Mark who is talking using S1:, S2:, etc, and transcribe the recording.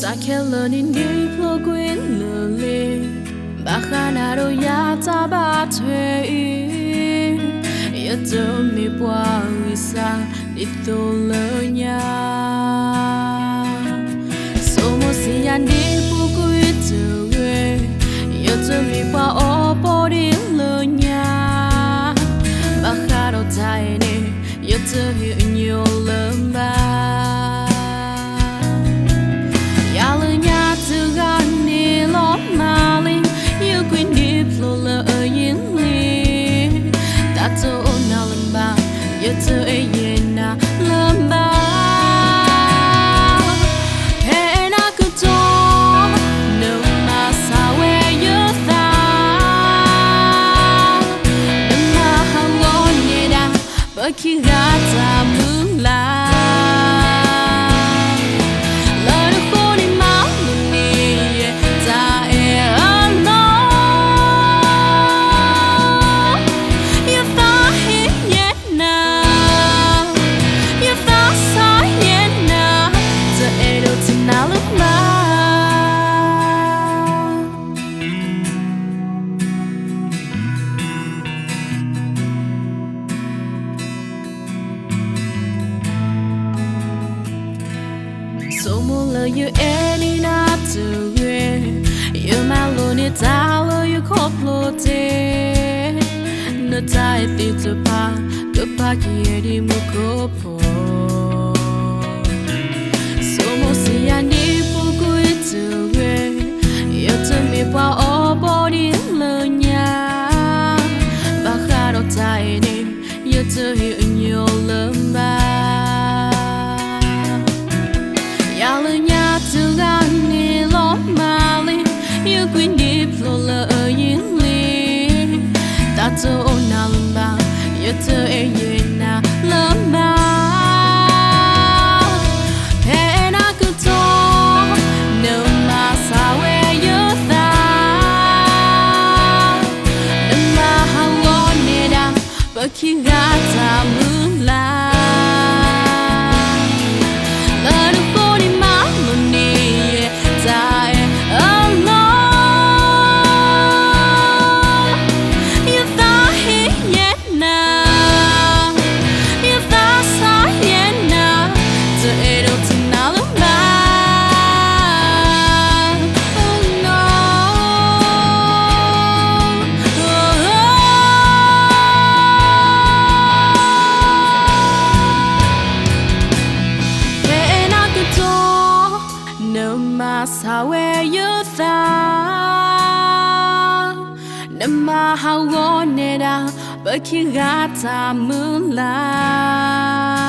S1: ta khéo nín đi phô quyến lờ lê bà khá nà đôi ya ta bà thuê yêu tớ mi qua người xa đi tô lỡ nhà số một xì anh đi phô quyến trở về yêu tớ mi qua ô bố đi lỡ nhà bà khá đâu tay nè yêu tớ hiểu nhiều lắm bà to a yena lamba and I could talk no matter where you're found no matter how long it out but you got to move like so more love you any not to win you my lonely tower you coplote no tie fit to pa go pa ki di mo kopo so more see I need for good to win you to me pa o body lo nya ba kha do tie ni you to hear in your love to na lamba you to a yena lamba and I could talk no matter where you're found no matter how long it out but you got to move like how where you found no matter how long it out but you got time moonlight